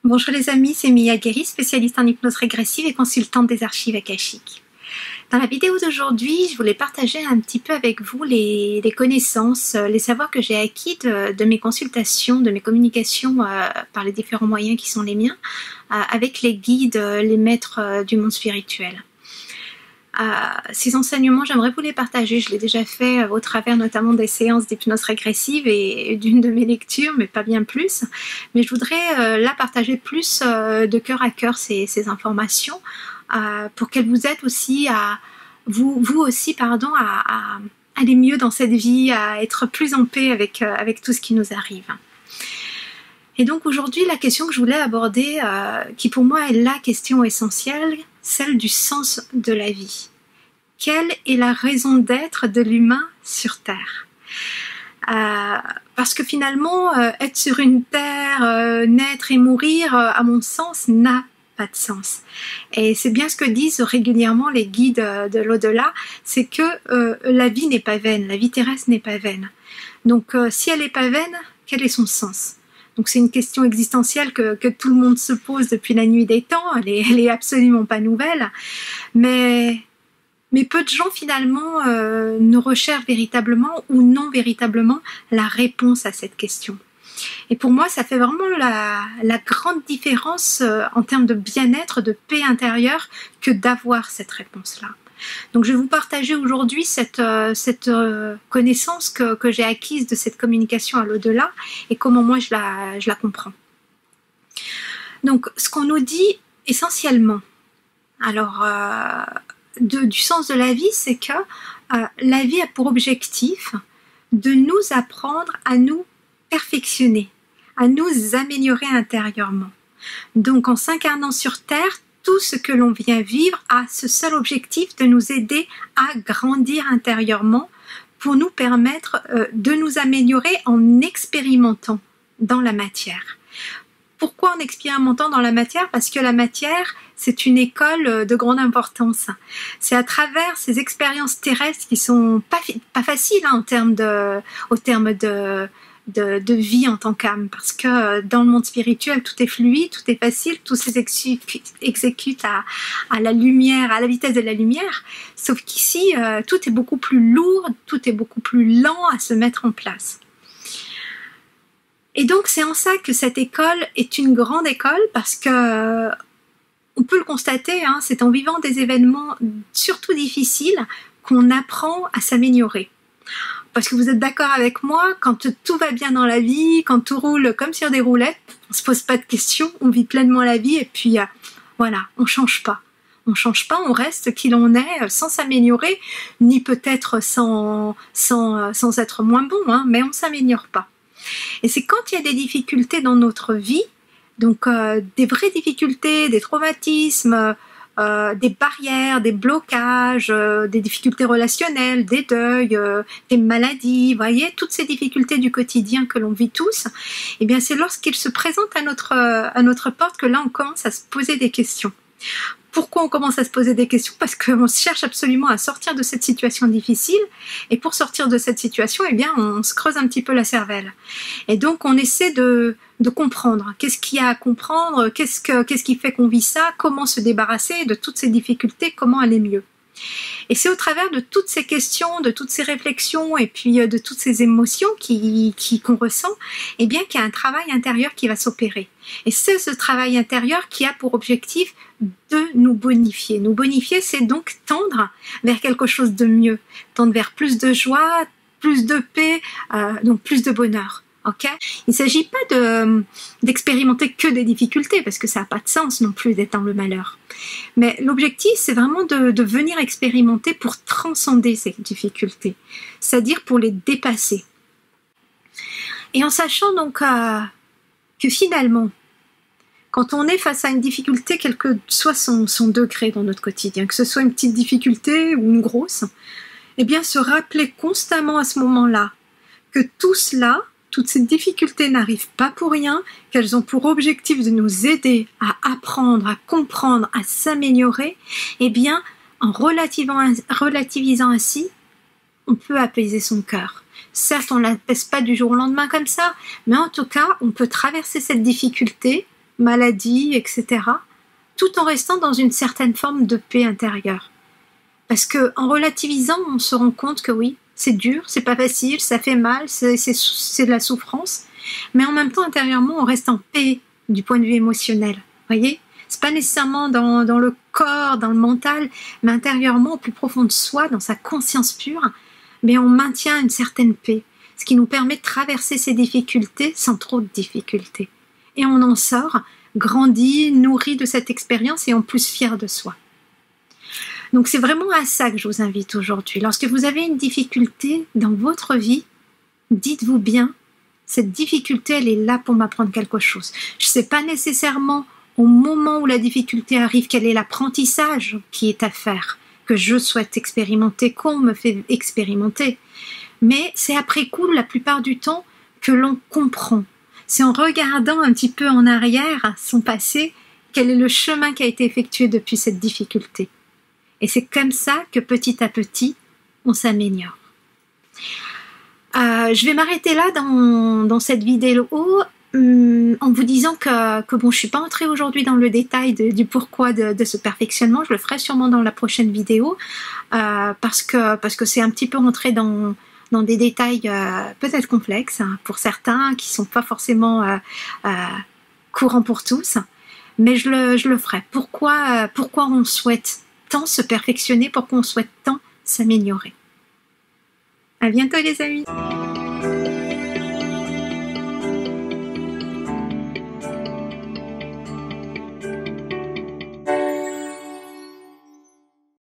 Bonjour les amis, c'est Mia Guéry, spécialiste en hypnose régressive et consultante des archives akashiques. Dans la vidéo d'aujourd'hui, je voulais partager un petit peu avec vous les connaissances, les savoirs que j'ai acquis de mes consultations, de mes communications par les différents moyens qui sont les miens, avec les guides, les maîtres du monde spirituel. Ces enseignements, j'aimerais vous les partager. Je l'ai déjà fait au travers notamment des séances d'hypnose régressive et d'une de mes lectures, mais pas bien plus. Mais je voudrais là partager plus de cœur à cœur ces informations pour qu'elles vous aident aussi à vous aussi à aller mieux dans cette vie, à être plus en paix avec tout ce qui nous arrive. Et donc aujourd'hui, la question que je voulais aborder, qui pour moi est la question essentielle, celle du sens de la vie. Quelle est la raison d'être de l'humain sur Terre ? Parce que finalement, être sur une Terre, naître et mourir, à mon sens, n'a pas de sens. Et c'est bien ce que disent régulièrement les guides de l'au-delà, c'est que la vie n'est pas vaine, la vie terrestre n'est pas vaine. Donc si elle n'est pas vaine, quel est son sens ? Donc c'est une question existentielle que tout le monde se pose depuis la nuit des temps, elle est absolument pas nouvelle, mais peu de gens finalement ne recherchent véritablement ou non véritablement la réponse à cette question. Et pour moi, ça fait vraiment la grande différence en termes de bien-être, de paix intérieure, que d'avoir cette réponse-là. Donc je vais vous partager aujourd'hui cette connaissance que j'ai acquise de cette communication à l'au-delà et comment moi je la comprends. Donc ce qu'on nous dit essentiellement, alors du sens de la vie, c'est que la vie a pour objectif de nous apprendre à nous perfectionner, à nous améliorer intérieurement. Donc en s'incarnant sur Terre, tout ce que l'on vient vivre a ce seul objectif de nous aider à grandir intérieurement pour nous permettre de nous améliorer en expérimentant dans la matière. Pourquoi en expérimentant dans la matière ? Parce que la matière, c'est une école de grande importance. C'est à travers ces expériences terrestres qui sont pas faciles en termes de vie en tant qu'âme, parce que dans le monde spirituel, tout est fluide, tout est facile, tout s'exécute à la lumière, à la vitesse de la lumière, sauf qu'ici, tout est beaucoup plus lourd, tout est beaucoup plus lent à se mettre en place. Et donc, c'est en ça que cette école est une grande école, parce que on peut le constater, c'est en vivant des événements surtout difficiles qu'on apprend à s'améliorer. Parce que vous êtes d'accord avec moi, quand tout va bien dans la vie, quand tout roule comme sur des roulettes, on se pose pas de questions, on vit pleinement la vie et puis voilà, on change pas. On change pas, on reste qui l'on est sans s'améliorer, ni peut-être sans être moins bon, mais on s'améliore pas. Et c'est quand il y a des difficultés dans notre vie, donc des vraies difficultés, des traumatismes, des barrières, des blocages, des difficultés relationnelles, des deuils, des maladies, vous voyez, toutes ces difficultés du quotidien que l'on vit tous, eh bien c'est lorsqu'ils se présentent à notre porte que là on commence à se poser des questions. Pourquoi on commence à se poser des questions ? Parce qu'on cherche absolument à sortir de cette situation difficile, et pour sortir de cette situation, eh bien, on se creuse un petit peu la cervelle. Et donc, on essaie de comprendre. Qu'est-ce qu'il y a à comprendre ? Qu'est-ce qui fait qu'on vit ça ? Comment se débarrasser de toutes ces difficultés ? Comment aller mieux ? Et c'est au travers de toutes ces questions, de toutes ces réflexions et puis de toutes ces émotions qu'on ressent, eh bien qu'il y a un travail intérieur qui va s'opérer. Et c'est ce travail intérieur qui a pour objectif de nous bonifier. Nous bonifier, c'est donc tendre vers quelque chose de mieux, tendre vers plus de joie, plus de paix, donc plus de bonheur. Okay ? Il ne s'agit pas d'expérimenter que des difficultés, parce que ça n'a pas de sens non plus d'être dans le malheur. Mais l'objectif, c'est vraiment de venir expérimenter pour transcender ces difficultés, c'est-à-dire pour les dépasser. Et en sachant donc que finalement, quand on est face à une difficulté, quel que soit son degré dans notre quotidien, que ce soit une petite difficulté ou une grosse, eh bien se rappeler constamment à ce moment-là que tout cela, toutes ces difficultés n'arrivent pas pour rien, qu'elles ont pour objectif de nous aider à apprendre, à comprendre, à s'améliorer, eh bien, en relativisant ainsi, on peut apaiser son cœur. Certes, on ne l'apaise pas du jour au lendemain comme ça, mais en tout cas, on peut traverser cette difficulté maladie, etc. Tout en restant dans une certaine forme de paix intérieure. Parce que en relativisant, on se rend compte que oui, c'est dur, c'est pas facile, ça fait mal, c'est de la souffrance, mais en même temps, intérieurement, on reste en paix du point de vue émotionnel. Voyez, c'est pas nécessairement dans le corps, dans le mental, mais intérieurement, au plus profond de soi, dans sa conscience pure, mais on maintient une certaine paix, ce qui nous permet de traverser ces difficultés sans trop de difficultés. Et on en sort, grandi, nourri de cette expérience et en plus fier de soi. Donc c'est vraiment à ça que je vous invite aujourd'hui. Lorsque vous avez une difficulté dans votre vie, dites-vous bien, cette difficulté, elle est là pour m'apprendre quelque chose. Je ne sais pas nécessairement au moment où la difficulté arrive quel est l'apprentissage qui est à faire, que je souhaite expérimenter, qu'on me fait expérimenter. Mais c'est après coup, la plupart du temps, que l'on comprend. C'est en regardant un petit peu en arrière son passé, quel est le chemin qui a été effectué depuis cette difficulté. Et c'est comme ça que petit à petit, on s'améliore. Je vais m'arrêter là dans cette vidéo en vous disant que bon, je ne suis pas entrée aujourd'hui dans le détail du pourquoi de ce perfectionnement. Je le ferai sûrement dans la prochaine vidéo parce que c'est un petit peu rentré dans des détails peut-être complexes pour certains qui ne sont pas forcément courants pour tous. Mais je le ferai. Pourquoi on souhaite tant se perfectionner, pourquoi on souhaite tant s'améliorer. À bientôt les amis.